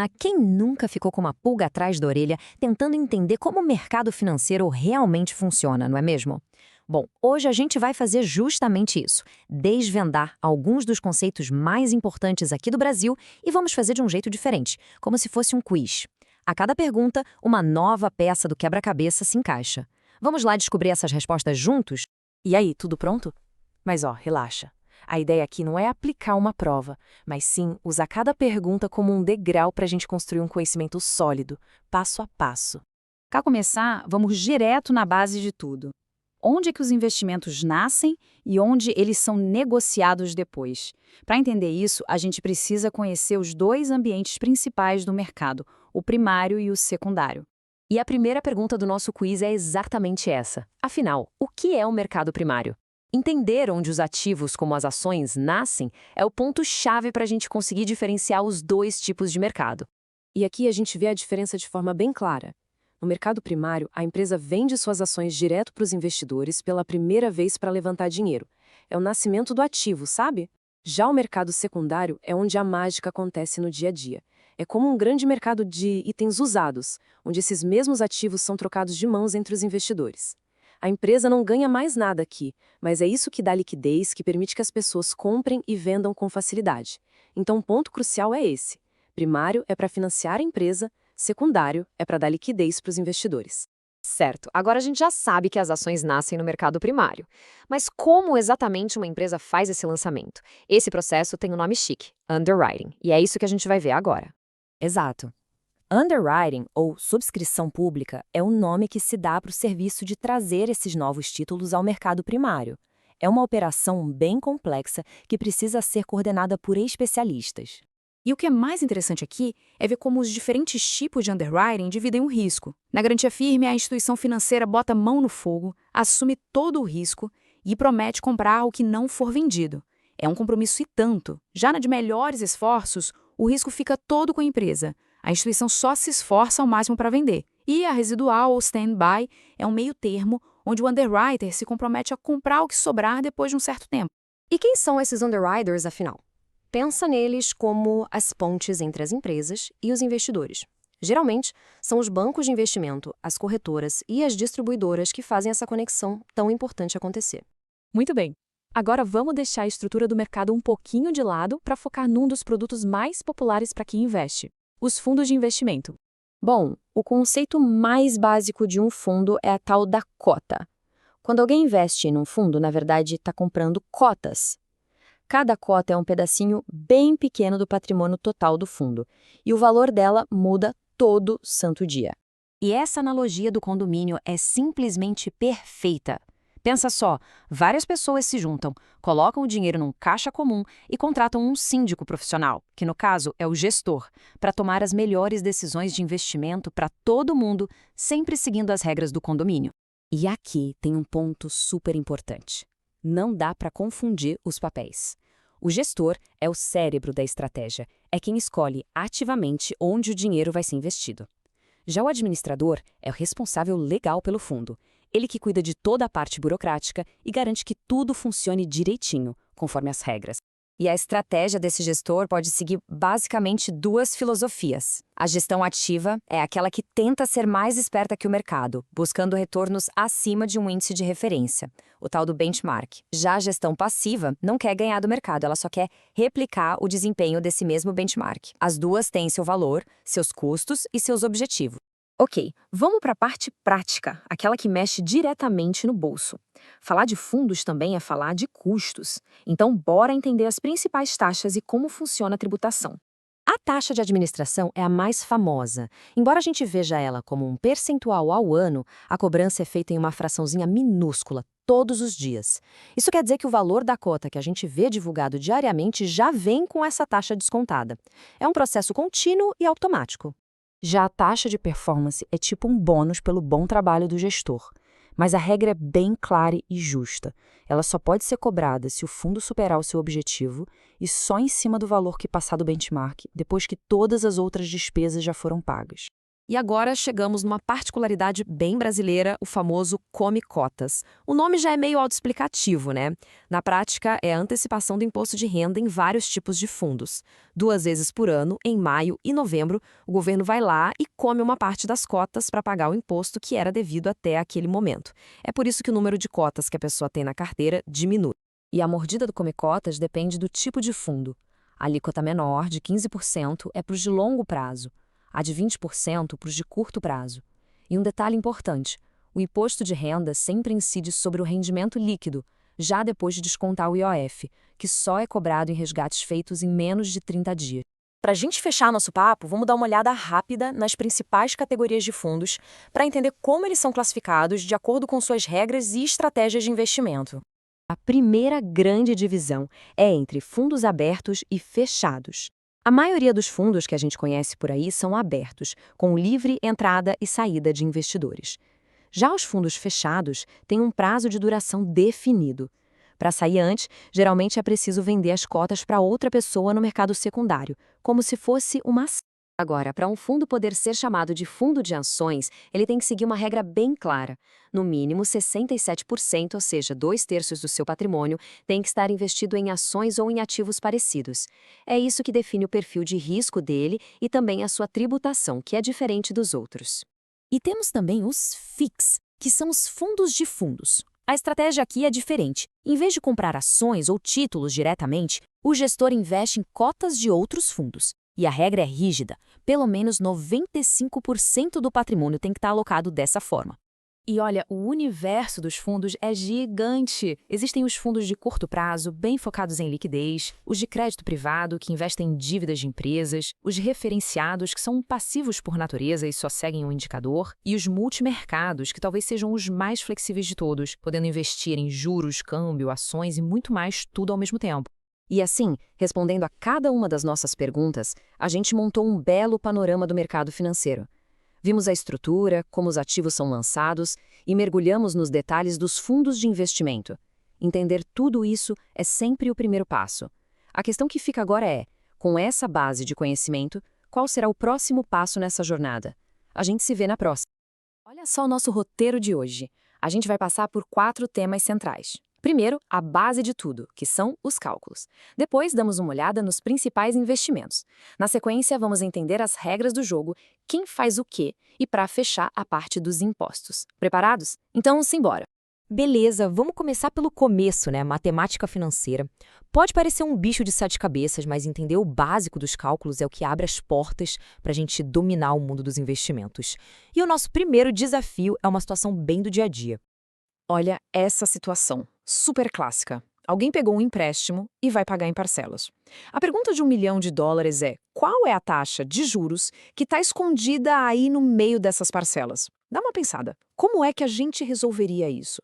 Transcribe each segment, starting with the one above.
Ah, quem nunca ficou com uma pulga atrás da orelha tentando entender como o mercado financeiro realmente funciona, não é mesmo? Bom, hoje a gente vai fazer justamente isso, desvendar alguns dos conceitos mais importantes aqui do Brasil e vamos fazer de um jeito diferente, como se fosse um quiz. A cada pergunta, uma nova peça do quebra-cabeça se encaixa. Vamos lá descobrir essas respostas juntos? E aí, tudo pronto? Mas relaxa. A ideia aqui não é aplicar uma prova, mas sim usar cada pergunta como um degrau para a gente construir um conhecimento sólido, passo a passo. Para começar, vamos direto na base de tudo. Onde é que os investimentos nascem e onde eles são negociados depois? Para entender isso, a gente precisa conhecer os dois ambientes principais do mercado, o primário e o secundário. E a primeira pergunta do nosso quiz é exatamente essa. Afinal, o que é o mercado primário? Entender onde os ativos, como as ações, nascem é o ponto-chave para a gente conseguir diferenciar os dois tipos de mercado. E aqui a gente vê a diferença de forma bem clara. No mercado primário, a empresa vende suas ações direto para os investidores pela primeira vez para levantar dinheiro. É o nascimento do ativo, sabe? Já o mercado secundário é onde a mágica acontece no dia a dia. É como um grande mercado de itens usados, onde esses mesmos ativos são trocados de mãos entre os investidores. A empresa não ganha mais nada aqui, mas é isso que dá liquidez, que permite que as pessoas comprem e vendam com facilidade. Então, o ponto crucial é esse. Primário é para financiar a empresa, secundário é para dar liquidez para os investidores. Certo, agora a gente já sabe que as ações nascem no mercado primário. Mas como exatamente uma empresa faz esse lançamento? Esse processo tem um nome chique, underwriting, e é isso que a gente vai ver agora. Exato. Underwriting, ou subscrição pública, é o nome que se dá para o serviço de trazer esses novos títulos ao mercado primário. É uma operação bem complexa que precisa ser coordenada por especialistas. E o que é mais interessante aqui é ver como os diferentes tipos de underwriting dividem o risco. Na garantia firme, a instituição financeira bota a mão no fogo, assume todo o risco e promete comprar o que não for vendido. É um compromisso e tanto. Já na de melhores esforços, o risco fica todo com a empresa. A instituição só se esforça ao máximo para vender. E a residual ou stand-by é um meio termo onde o underwriter se compromete a comprar o que sobrar depois de um certo tempo. E quem são esses underwriters, afinal? Pensa neles como as pontes entre as empresas e os investidores. Geralmente, são os bancos de investimento, as corretoras e as distribuidoras que fazem essa conexão tão importante acontecer. Muito bem. Agora vamos deixar a estrutura do mercado um pouquinho de lado para focar num dos produtos mais populares para quem investe: os fundos de investimento. Bom, o conceito mais básico de um fundo é a tal da cota. Quando alguém investe num fundo, na verdade, está comprando cotas. Cada cota é um pedacinho bem pequeno do patrimônio total do fundo, e o valor dela muda todo santo dia. E essa analogia do condomínio é simplesmente perfeita. Pensa só, várias pessoas se juntam, colocam o dinheiro num caixa comum e contratam um síndico profissional, que no caso é o gestor, para tomar as melhores decisões de investimento para todo mundo, sempre seguindo as regras do condomínio. E aqui tem um ponto super importante. Não dá para confundir os papéis. O gestor é o cérebro da estratégia, é quem escolhe ativamente onde o dinheiro vai ser investido. Já o administrador é o responsável legal pelo fundo. Ele que cuida de toda a parte burocrática e garante que tudo funcione direitinho, conforme as regras. E a estratégia desse gestor pode seguir basicamente duas filosofias. A gestão ativa é aquela que tenta ser mais esperta que o mercado, buscando retornos acima de um índice de referência, o tal do benchmark. Já a gestão passiva não quer ganhar do mercado, ela só quer replicar o desempenho desse mesmo benchmark. As duas têm seu valor, seus custos e seus objetivos. Ok, vamos para a parte prática, aquela que mexe diretamente no bolso. Falar de fundos também é falar de custos. Então, bora entender as principais taxas e como funciona a tributação. A taxa de administração é a mais famosa. Embora a gente veja ela como um percentual ao ano, a cobrança é feita em uma fraçãozinha minúscula, todos os dias. Isso quer dizer que o valor da cota que a gente vê divulgado diariamente já vem com essa taxa descontada. É um processo contínuo e automático. Já a taxa de performance é tipo um bônus pelo bom trabalho do gestor. Mas a regra é bem clara e justa. Ela só pode ser cobrada se o fundo superar o seu objetivo e só em cima do valor que passar do benchmark, depois que todas as outras despesas já foram pagas. E agora chegamos numa particularidade bem brasileira, o famoso come cotas. O nome já é meio autoexplicativo, né? Na prática, é a antecipação do imposto de renda em vários tipos de fundos. 2 vezes por ano, em maio e novembro, o governo vai lá e come uma parte das cotas para pagar o imposto que era devido até aquele momento. É por isso que o número de cotas que a pessoa tem na carteira diminui. E a mordida do come cotas depende do tipo de fundo. A alíquota menor, de 15%, é para os de longo prazo. A de 20% para os de curto prazo. E um detalhe importante, o imposto de renda sempre incide sobre o rendimento líquido, já depois de descontar o IOF, que só é cobrado em resgates feitos em menos de 30 dias. Para a gente fechar nosso papo, vamos dar uma olhada rápida nas principais categorias de fundos para entender como eles são classificados de acordo com suas regras e estratégias de investimento. A primeira grande divisão é entre fundos abertos e fechados. A maioria dos fundos que a gente conhece por aí são abertos, com livre entrada e saída de investidores. Já os fundos fechados têm um prazo de duração definido. Para sair antes, geralmente é preciso vender as cotas para outra pessoa no mercado secundário, como se fosse uma ação. Agora, para um fundo poder ser chamado de fundo de ações, ele tem que seguir uma regra bem clara. No mínimo, 67%, ou seja, 2/3 do seu patrimônio, tem que estar investido em ações ou em ativos parecidos. É isso que define o perfil de risco dele e também a sua tributação, que é diferente dos outros. E temos também os FIIs, que são os fundos de fundos. A estratégia aqui é diferente. Em vez de comprar ações ou títulos diretamente, o gestor investe em cotas de outros fundos. E a regra é rígida, pelo menos 95% do patrimônio tem que estar alocado dessa forma. E olha, o universo dos fundos é gigante. Existem os fundos de curto prazo, bem focados em liquidez, os de crédito privado, que investem em dívidas de empresas, os referenciados, que são passivos por natureza e só seguem um indicador, e os multimercados, que talvez sejam os mais flexíveis de todos, podendo investir em juros, câmbio, ações e muito mais, tudo ao mesmo tempo. E assim, respondendo a cada uma das nossas perguntas, a gente montou um belo panorama do mercado financeiro. Vimos a estrutura, como os ativos são lançados e mergulhamos nos detalhes dos fundos de investimento. Entender tudo isso é sempre o primeiro passo. A questão que fica agora é, com essa base de conhecimento, qual será o próximo passo nessa jornada? A gente se vê na próxima. Olha só o nosso roteiro de hoje. A gente vai passar por 4 temas centrais. Primeiro, a base de tudo, que são os cálculos. Depois, damos uma olhada nos principais investimentos. Na sequência, vamos entender as regras do jogo, quem faz o quê e, para fechar, a parte dos impostos. Preparados? Então, simbora! Beleza, vamos começar pelo começo, né? Matemática financeira. Pode parecer um bicho de 7 cabeças, mas entender o básico dos cálculos é o que abre as portas para a gente dominar o mundo dos investimentos. E o nosso primeiro desafio é uma situação bem do dia a dia. Olha essa situação, super clássica. Alguém pegou um empréstimo e vai pagar em parcelas. A pergunta de $1 milhão é: qual é a taxa de juros que está escondida aí no meio dessas parcelas? Dá uma pensada. Como é que a gente resolveria isso?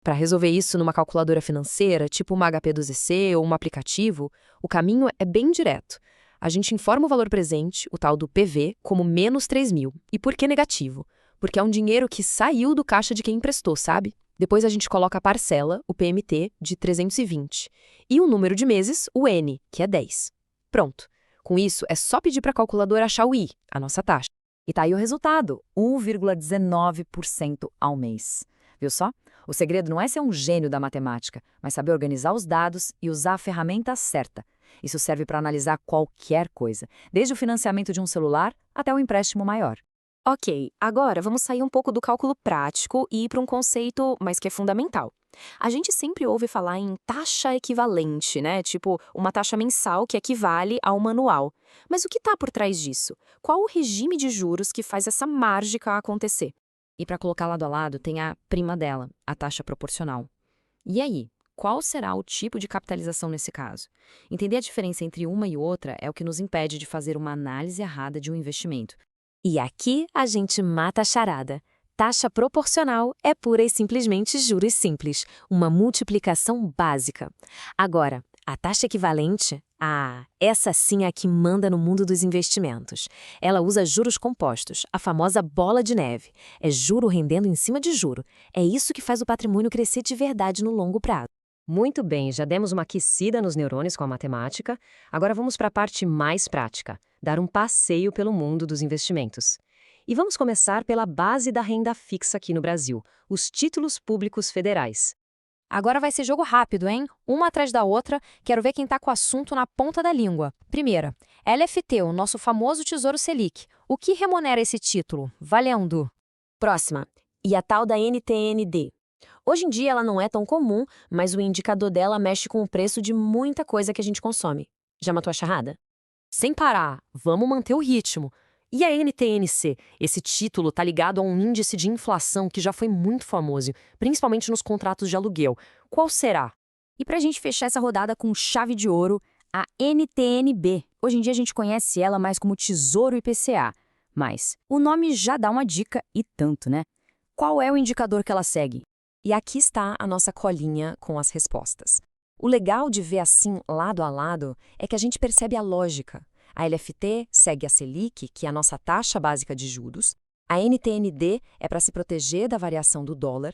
Para resolver isso numa calculadora financeira, tipo uma HP2EC ou um aplicativo, o caminho é bem direto. A gente informa o valor presente, o tal do PV, como menos 3 mil. E por que negativo? Porque é um dinheiro que saiu do caixa de quem emprestou, sabe? Depois a gente coloca a parcela, o PMT, de 320. E o número de meses, o N, que é 10. Pronto. Com isso, é só pedir para a calculadora achar o I, a nossa taxa. E tá aí o resultado, 1,19% ao mês. Viu só? O segredo não é ser um gênio da matemática, mas saber organizar os dados e usar a ferramenta certa. Isso serve para analisar qualquer coisa, desde o financiamento de um celular até o empréstimo maior. Ok, agora vamos sair um pouco do cálculo prático e ir para um conceito, mas que é fundamental. A gente sempre ouve falar em taxa equivalente, né? Tipo, uma taxa mensal que equivale a uma anual. Mas o que está por trás disso? Qual o regime de juros que faz essa mágica acontecer? E para colocar lado a lado, tem a prima dela, a taxa proporcional. E aí, qual será o tipo de capitalização nesse caso? Entender a diferença entre uma e outra é o que nos impede de fazer uma análise errada de um investimento. E aqui a gente mata a charada. Taxa proporcional é pura e simplesmente juros simples, uma multiplicação básica. Agora, a taxa equivalente, essa sim é a que manda no mundo dos investimentos. Ela usa juros compostos, a famosa bola de neve. É juro rendendo em cima de juro. É isso que faz o patrimônio crescer de verdade no longo prazo. Muito bem, já demos uma aquecida nos neurônios com a matemática. Agora vamos para a parte mais prática, dar um passeio pelo mundo dos investimentos. E vamos começar pela base da renda fixa aqui no Brasil, os títulos públicos federais. Agora vai ser jogo rápido, hein? Uma atrás da outra, quero ver quem tá com o assunto na ponta da língua. Primeira, LFT, o nosso famoso Tesouro Selic. O que remunera esse título? Valendo! Próxima, e a tal da NTN-D. Hoje em dia ela não é tão comum, mas o indicador dela mexe com o preço de muita coisa que a gente consome. Já matou a charrada? Sem parar, vamos manter o ritmo. E a NTN-C? Esse título está ligado a um índice de inflação que já foi muito famoso, principalmente nos contratos de aluguel. Qual será? E pra gente fechar essa rodada com chave de ouro, a NTN-B. Hoje em dia a gente conhece ela mais como Tesouro IPCA. Mas o nome já dá uma dica e tanto, né? Qual é o indicador que ela segue? E aqui está a nossa colinha com as respostas. O legal de ver assim, lado a lado, é que a gente percebe a lógica. A LFT segue a Selic, que é a nossa taxa básica de juros. A NTN-D é para se proteger da variação do dólar.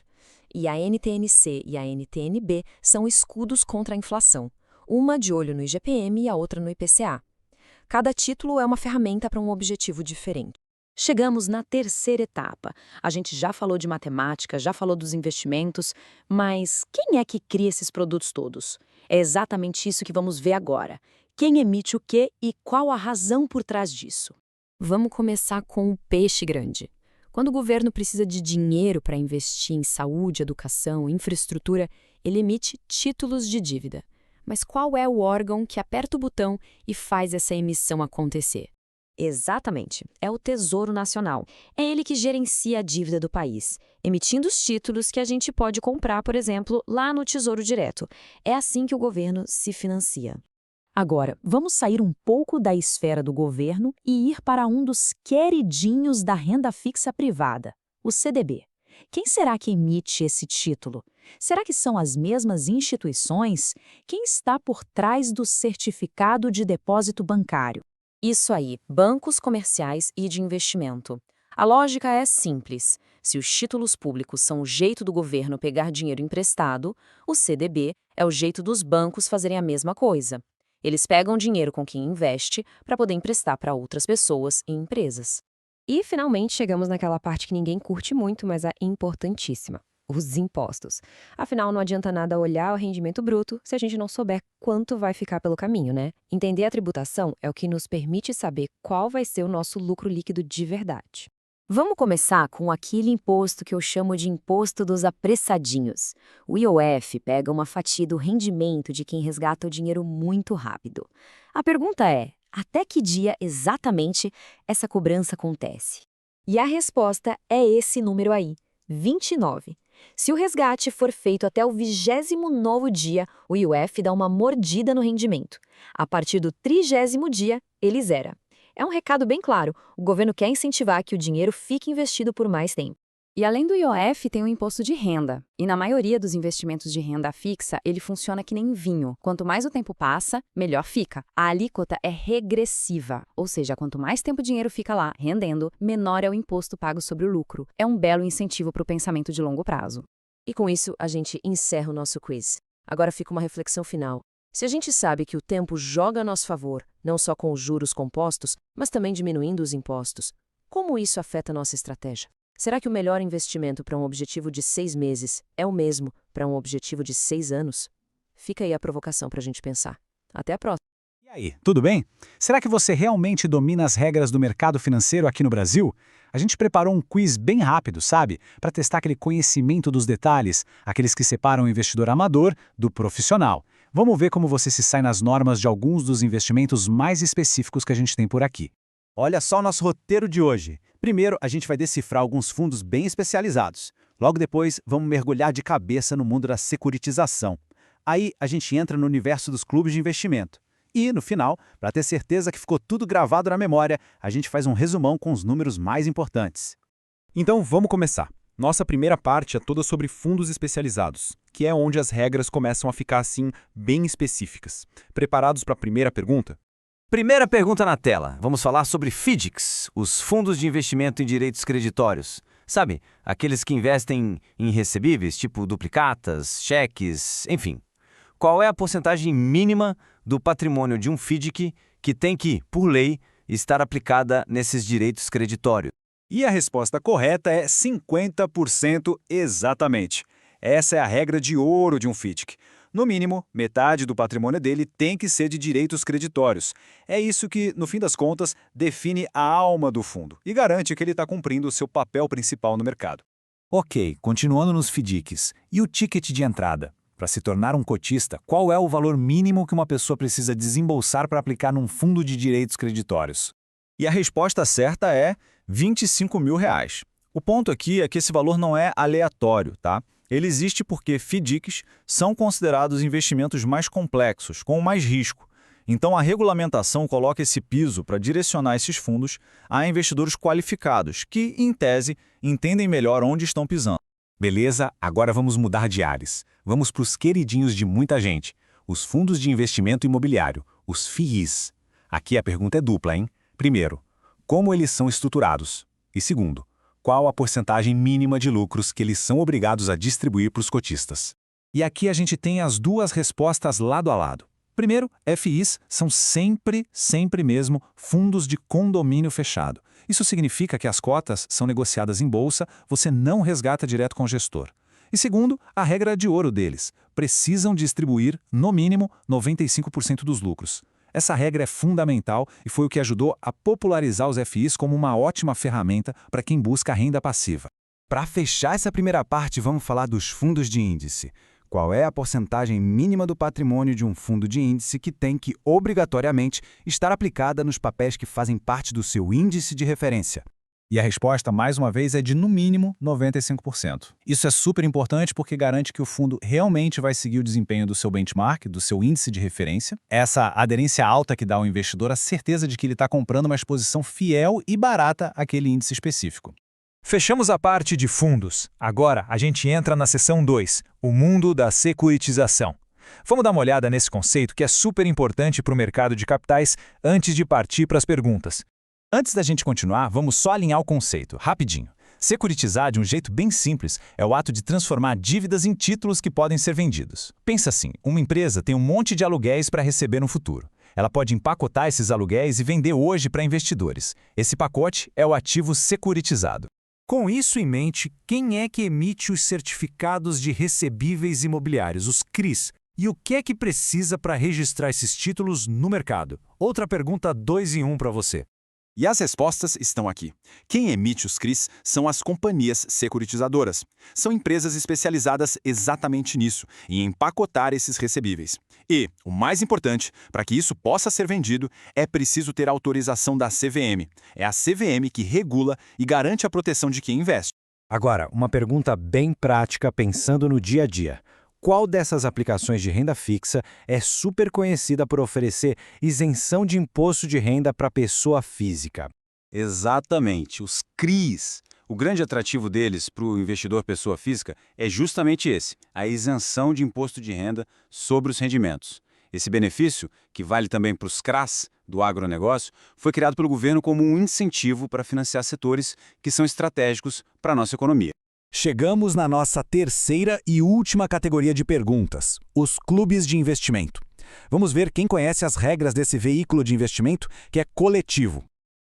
E a NTN-C e a NTN-B são escudos contra a inflação. Uma de olho no IGPM e a outra no IPCA. Cada título é uma ferramenta para um objetivo diferente. Chegamos na terceira etapa. A gente já falou de matemática, já falou dos investimentos, mas quem é que cria esses produtos todos? É exatamente isso que vamos ver agora. Quem emite o quê e qual a razão por trás disso? Vamos começar com o peixe grande. Quando o governo precisa de dinheiro para investir em saúde, educação, infraestrutura, ele emite títulos de dívida. Mas qual é o órgão que aperta o botão e faz essa emissão acontecer? Exatamente, é o Tesouro Nacional. É ele que gerencia a dívida do país, emitindo os títulos que a gente pode comprar, por exemplo, lá no Tesouro Direto. É assim que o governo se financia. Agora, vamos sair um pouco da esfera do governo e ir para um dos queridinhos da renda fixa privada, o CDB. Quem será que emite esse título? Será que são as mesmas instituições? Quem está por trás do certificado de depósito bancário? Isso aí, bancos comerciais e de investimento. A lógica é simples. Se os títulos públicos são o jeito do governo pegar dinheiro emprestado, o CDB é o jeito dos bancos fazerem a mesma coisa. Eles pegam dinheiro com quem investe para poder emprestar para outras pessoas e empresas. E, finalmente, chegamos naquela parte que ninguém curte muito, mas é importantíssima. Os impostos. Afinal, não adianta nada olhar o rendimento bruto se a gente não souber quanto vai ficar pelo caminho, né? Entender a tributação é o que nos permite saber qual vai ser o nosso lucro líquido de verdade. Vamos começar com aquele imposto que eu chamo de imposto dos apressadinhos. O IOF pega uma fatia do rendimento de quem resgata o dinheiro muito rápido. A pergunta é, até que dia exatamente essa cobrança acontece? E a resposta é esse número aí, 29. Se o resgate for feito até o 29º dia, o IOF dá uma mordida no rendimento. A partir do 30º dia, ele zera. É um recado bem claro, o governo quer incentivar que o dinheiro fique investido por mais tempo. E além do IOF, tem o imposto de renda. E na maioria dos investimentos de renda fixa, ele funciona que nem vinho. Quanto mais o tempo passa, melhor fica. A alíquota é regressiva, ou seja, quanto mais tempo o dinheiro fica lá rendendo, menor é o imposto pago sobre o lucro. É um belo incentivo para o pensamento de longo prazo. E com isso, a gente encerra o nosso quiz. Agora fica uma reflexão final. Se a gente sabe que o tempo joga a nosso favor, não só com os juros compostos, mas também diminuindo os impostos, como isso afeta a nossa estratégia? Será que o melhor investimento para um objetivo de 6 meses é o mesmo para um objetivo de 6 anos? Fica aí a provocação para a gente pensar. Até a próxima. E aí, tudo bem? Será que você realmente domina as regras do mercado financeiro aqui no Brasil? A gente preparou um quiz bem rápido, sabe? Para testar aquele conhecimento dos detalhes, aqueles que separam o investidor amador do profissional. Vamos ver como você se sai nas normas de alguns dos investimentos mais específicos que a gente tem por aqui. Olha só o nosso roteiro de hoje. Primeiro, a gente vai decifrar alguns fundos bem especializados. Logo depois, vamos mergulhar de cabeça no mundo da securitização. Aí, a gente entra no universo dos clubes de investimento. E, no final, para ter certeza que ficou tudo gravado na memória, a gente faz um resumão com os números mais importantes. Então, vamos começar. Nossa primeira parte é toda sobre fundos especializados, que é onde as regras começam a ficar, assim, bem específicas. Preparados para a primeira pergunta? Primeira pergunta na tela. Vamos falar sobre FDICs, os fundos de investimento em direitos creditórios. Sabe, aqueles que investem em recebíveis, tipo duplicatas, cheques, enfim. Qual é a porcentagem mínima do patrimônio de um FDIC que tem que, por lei, estar aplicada nesses direitos creditórios? E a resposta correta é 50% exatamente. Essa é a regra de ouro de um FDIC. No mínimo, metade do patrimônio dele tem que ser de direitos creditórios. É isso que, no fim das contas, define a alma do fundo e garante que ele está cumprindo o seu papel principal no mercado. Ok, continuando nos FDICs. E o ticket de entrada? Para se tornar um cotista, qual é o valor mínimo que uma pessoa precisa desembolsar para aplicar num fundo de direitos creditórios? E a resposta certa é R$ 25 mil. O ponto aqui é que esse valor não é aleatório, tá? Ele existe porque FDICs são considerados investimentos mais complexos, com mais risco. Então, a regulamentação coloca esse piso para direcionar esses fundos a investidores qualificados, que, em tese, entendem melhor onde estão pisando. Beleza, agora vamos mudar de ares. Vamos para os queridinhos de muita gente, os fundos de investimento imobiliário, os FIIs. Aqui a pergunta é dupla, hein? Primeiro, como eles são estruturados? E segundo, qual a porcentagem mínima de lucros que eles são obrigados a distribuir para os cotistas? E aqui a gente tem as duas respostas lado a lado. Primeiro, FIs são sempre mesmo, fundos de condomínio fechado. Isso significa que as cotas são negociadas em bolsa, você não resgata direto com o gestor. E segundo, a regra de ouro deles, precisam distribuir, no mínimo, 95% dos lucros. Essa regra é fundamental e foi o que ajudou a popularizar os FIs como uma ótima ferramenta para quem busca renda passiva. Para fechar essa primeira parte, vamos falar dos fundos de índice. Qual é a porcentagem mínima do patrimônio de um fundo de índice que tem que, obrigatoriamente, estar aplicada nos papéis que fazem parte do seu índice de referência? E a resposta, mais uma vez, é de, no mínimo, 95%. Isso é super importante porque garante que o fundo realmente vai seguir o desempenho do seu benchmark, do seu índice de referência. Essa aderência alta que dá ao investidor a certeza de que ele está comprando uma exposição fiel e barata àquele índice específico. Fechamos a parte de fundos. Agora a gente entra na seção 2, o mundo da securitização. Vamos dar uma olhada nesse conceito que é super importante para o mercado de capitais antes de partir para as perguntas. Antes da gente continuar, vamos só alinhar o conceito, rapidinho. Securitizar, de um jeito bem simples, é o ato de transformar dívidas em títulos que podem ser vendidos. Pensa assim, uma empresa tem um monte de aluguéis para receber no futuro. Ela pode empacotar esses aluguéis e vender hoje para investidores. Esse pacote é o ativo securitizado. Com isso em mente, quem é que emite os certificados de recebíveis imobiliários, os CRIs? E o que é que precisa para registrar esses títulos no mercado? Outra pergunta 2 em 1 para você. E as respostas estão aqui. Quem emite os CRIs são as companhias securitizadoras. São empresas especializadas exatamente nisso, em empacotar esses recebíveis. E, o mais importante, para que isso possa ser vendido, é preciso ter autorização da CVM. É a CVM que regula e garante a proteção de quem investe. Agora, uma pergunta bem prática pensando no dia a dia. Qual dessas aplicações de renda fixa é super conhecida por oferecer isenção de imposto de renda para pessoa física? Exatamente, os CRIs. O grande atrativo deles para o investidor pessoa física é justamente esse, a isenção de imposto de renda sobre os rendimentos. Esse benefício, que vale também para os CRAs do agronegócio, foi criado pelo governo como um incentivo para financiar setores que são estratégicos para a nossa economia. Chegamos na nossa terceira e última categoria de perguntas, os clubes de investimento. Vamos ver quem conhece as regras desse veículo de investimento que é coletivo.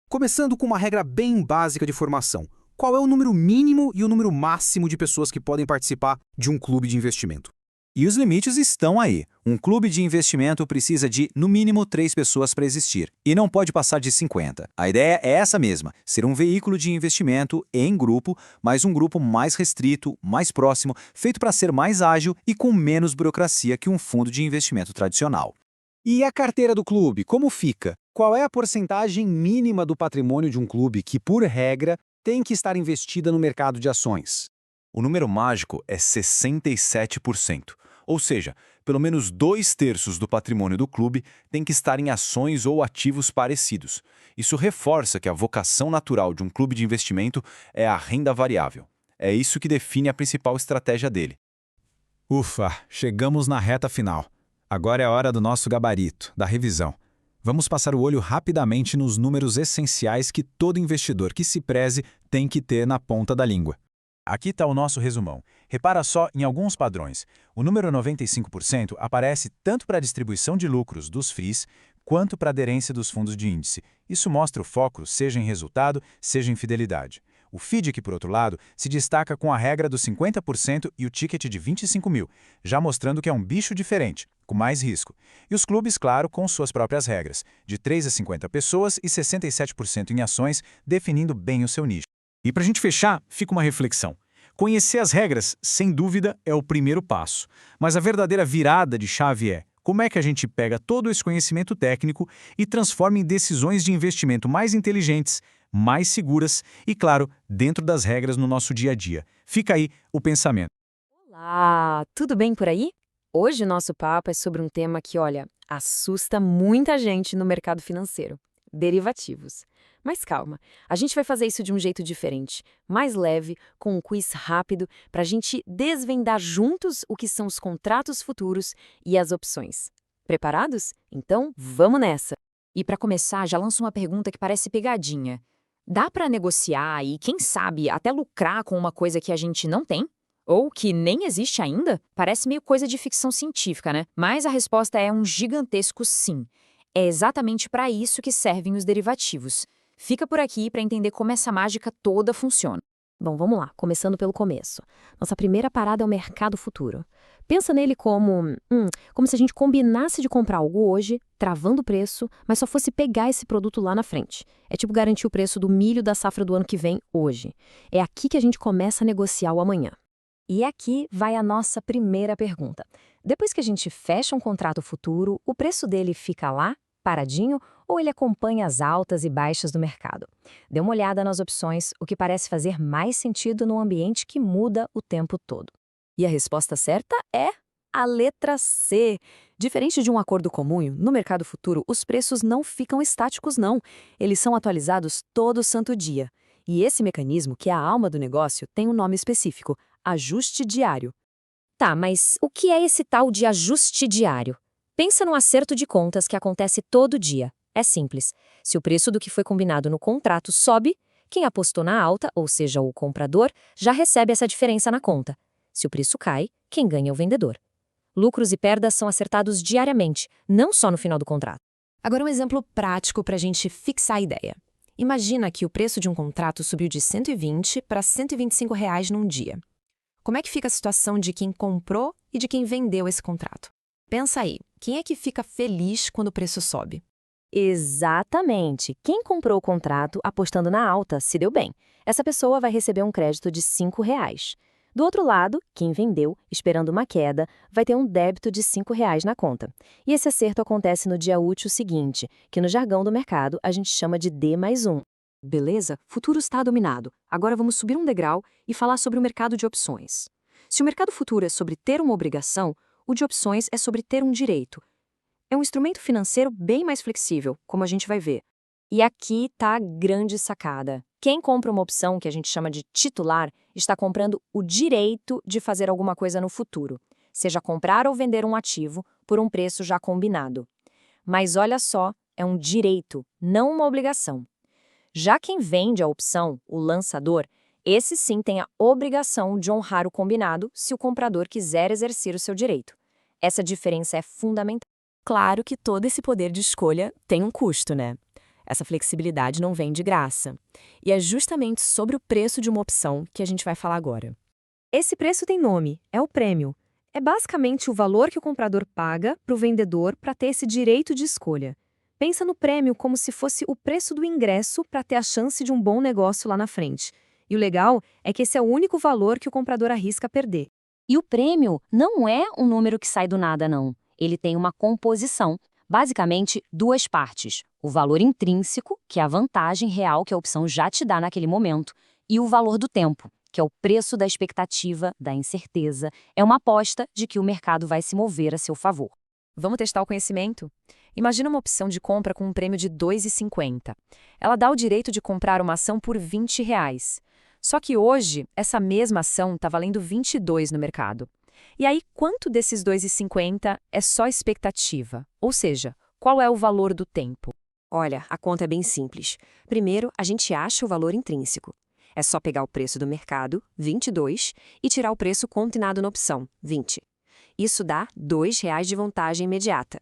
Começando com uma regra bem básica de formação. Qual é o número mínimo e o número máximo de pessoas que podem participar de um clube de investimento? E os limites estão aí. Um clube de investimento precisa de, no mínimo, 3 pessoas para existir. E não pode passar de 50. A ideia é essa mesma, ser um veículo de investimento em grupo, mas um grupo mais restrito, mais próximo, feito para ser mais ágil e com menos burocracia que um fundo de investimento tradicional. E a carteira do clube, como fica? Qual é a porcentagem mínima do patrimônio de um clube que, por regra, tem que estar investida no mercado de ações? O número mágico é 67%. Ou seja, pelo menos 2/3 do patrimônio do clube tem que estar em ações ou ativos parecidos. Isso reforça que a vocação natural de um clube de investimento é a renda variável. É isso que define a principal estratégia dele. Ufa, chegamos na reta final. Agora é a hora do nosso gabarito, da revisão. Vamos passar o olho rapidamente nos números essenciais que todo investidor que se preze tem que ter na ponta da língua. Aqui está o nosso resumão. Repara só em alguns padrões. O número 95% aparece tanto para a distribuição de lucros dos FIIs, quanto para a aderência dos fundos de índice. Isso mostra o foco, seja em resultado, seja em fidelidade. O FDIC, por outro lado, se destaca com a regra dos 50% e o ticket de 25 mil, já mostrando que é um bicho diferente, com mais risco. E os clubes, claro, com suas próprias regras, de 3 a 50 pessoas e 67% em ações, definindo bem o seu nicho. E para a gente fechar, fica uma reflexão. Conhecer as regras, sem dúvida, é o primeiro passo. Mas a verdadeira virada de chave é como é que a gente pega todo esse conhecimento técnico e transforma em decisões de investimento mais inteligentes, mais seguras e, claro, dentro das regras no nosso dia a dia. Fica aí o pensamento. Olá, tudo bem por aí? Hoje o nosso papo é sobre um tema que, olha, assusta muita gente no mercado financeiro: derivativos. Mas calma, a gente vai fazer isso de um jeito diferente, mais leve, com um quiz rápido, para a gente desvendar juntos o que são os contratos futuros e as opções. Preparados? Então, vamos nessa! E para começar, já lanço uma pergunta que parece pegadinha. Dá para negociar e, quem sabe, até lucrar com uma coisa que a gente não tem? Ou que nem existe ainda? Parece meio coisa de ficção científica, né? Mas a resposta é um gigantesco sim. É exatamente para isso que servem os derivativos. Fica por aqui para entender como essa mágica toda funciona. Bom, vamos lá, começando pelo começo. Nossa primeira parada é o mercado futuro. Pensa nele como se a gente combinasse de comprar algo hoje, travando o preço, mas só fosse pegar esse produto lá na frente. É tipo garantir o preço do milho da safra do ano que vem hoje. É aqui que a gente começa a negociar o amanhã. E aqui vai a nossa primeira pergunta. Depois que a gente fecha um contrato futuro, o preço dele fica lá, paradinho, ou ele acompanha as altas e baixas do mercado? Dê uma olhada nas opções, o que parece fazer mais sentido num ambiente que muda o tempo todo. E a resposta certa é a letra C. Diferente de um acordo comum, no mercado futuro, os preços não ficam estáticos, não. Eles são atualizados todo santo dia. E esse mecanismo, que é a alma do negócio, tem um nome específico: ajuste diário. Tá, mas o que é esse tal de ajuste diário? Pensa num acerto de contas que acontece todo dia. É simples. Se o preço do que foi combinado no contrato sobe, quem apostou na alta, ou seja, o comprador, já recebe essa diferença na conta. Se o preço cai, quem ganha é o vendedor. Lucros e perdas são acertados diariamente, não só no final do contrato. Agora um exemplo prático para a gente fixar a ideia. Imagina que o preço de um contrato subiu de 120 para R$ 125 num dia. Como é que fica a situação de quem comprou e de quem vendeu esse contrato? Pensa aí, quem é que fica feliz quando o preço sobe? Exatamente. Quem comprou o contrato apostando na alta se deu bem. Essa pessoa vai receber um crédito de R$ 5. Do outro lado, quem vendeu, esperando uma queda, vai ter um débito de R$ 5 na conta. E esse acerto acontece no dia útil seguinte, que no jargão do mercado a gente chama de D+1. Beleza? Futuro está dominado. Agora vamos subir um degrau e falar sobre o mercado de opções. Se o mercado futuro é sobre ter uma obrigação, o de opções é sobre ter um direito. É um instrumento financeiro bem mais flexível, como a gente vai ver. E aqui está a grande sacada. Quem compra uma opção que a gente chama de titular está comprando o direito de fazer alguma coisa no futuro, seja comprar ou vender um ativo por um preço já combinado. Mas olha só, é um direito, não uma obrigação. Já quem vende a opção, o lançador, esse sim tem a obrigação de honrar o combinado se o comprador quiser exercer o seu direito. Essa diferença é fundamental. Claro que todo esse poder de escolha tem um custo, né? Essa flexibilidade não vem de graça. E é justamente sobre o preço de uma opção que a gente vai falar agora. Esse preço tem nome, é o prêmio. É basicamente o valor que o comprador paga para o vendedor para ter esse direito de escolha. Pensa no prêmio como se fosse o preço do ingresso para ter a chance de um bom negócio lá na frente. E o legal é que esse é o único valor que o comprador arrisca perder. E o prêmio não é um número que sai do nada, não. Ele tem uma composição, basicamente duas partes. O valor intrínseco, que é a vantagem real que a opção já te dá naquele momento, e o valor do tempo, que é o preço da expectativa, da incerteza, é uma aposta de que o mercado vai se mover a seu favor. Vamos testar o conhecimento? Imagina uma opção de compra com um prêmio de R$ 2,50. Ela dá o direito de comprar uma ação por R$ 20. Só que hoje, essa mesma ação está valendo 22 no mercado. E aí, quanto desses 2,50 é só expectativa? Ou seja, qual é o valor do tempo? Olha, a conta é bem simples. Primeiro, a gente acha o valor intrínseco. É só pegar o preço do mercado, 22, e tirar o preço combinado na opção, 20. Isso dá R$ 2 de vantagem imediata.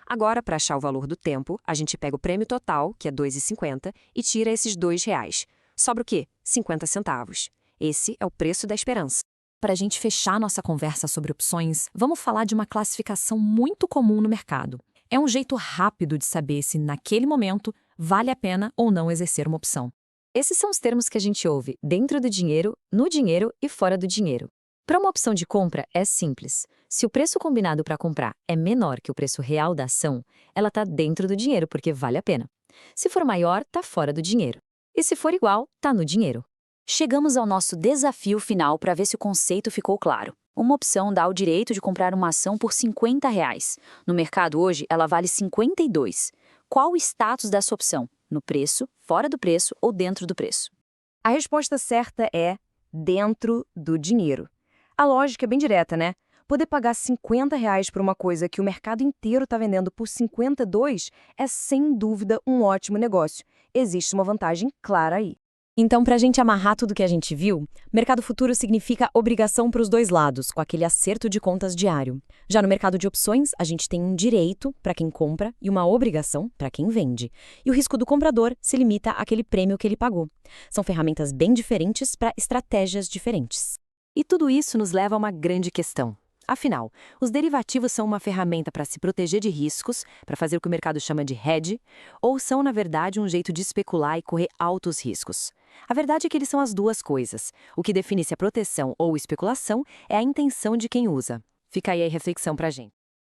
Agora, para achar o valor do tempo, a gente pega o prêmio total, que é R$ 2,50, e tira esses R$ 2. Sobra o quê? 50 centavos. Esse é o preço da esperança. Para a gente fechar nossa conversa sobre opções, vamos falar de uma classificação muito comum no mercado. É um jeito rápido de saber se, naquele momento, vale a pena ou não exercer uma opção. Esses são os termos que a gente ouve dentro do dinheiro, no dinheiro e fora do dinheiro. Para uma opção de compra, é simples. Se o preço combinado para comprar é menor que o preço real da ação, ela está dentro do dinheiro porque vale a pena. Se for maior, está fora do dinheiro. E se for igual, está no dinheiro. Chegamos ao nosso desafio final para ver se o conceito ficou claro. Uma opção dá o direito de comprar uma ação por R$50. No mercado hoje, ela vale 52. Qual o status dessa opção? No preço, fora do preço ou dentro do preço? A resposta certa é dentro do dinheiro. A lógica é bem direta, né? Poder pagar R$50 por uma coisa que o mercado inteiro está vendendo por 52 é sem dúvida um ótimo negócio. Existe uma vantagem clara aí. Então, para a gente amarrar tudo que a gente viu, mercado futuro significa obrigação para os dois lados, com aquele acerto de contas diário. Já no mercado de opções, a gente tem um direito para quem compra e uma obrigação para quem vende. E o risco do comprador se limita àquele prêmio que ele pagou. São ferramentas bem diferentes para estratégias diferentes. E tudo isso nos leva a uma grande questão. Afinal, os derivativos são uma ferramenta para se proteger de riscos, para fazer o que o mercado chama de hedge, ou são, na verdade, um jeito de especular e correr altos riscos? A verdade é que eles são as duas coisas. O que define se é proteção ou especulação é a intenção de quem usa. Fica aí a reflexão para a gente.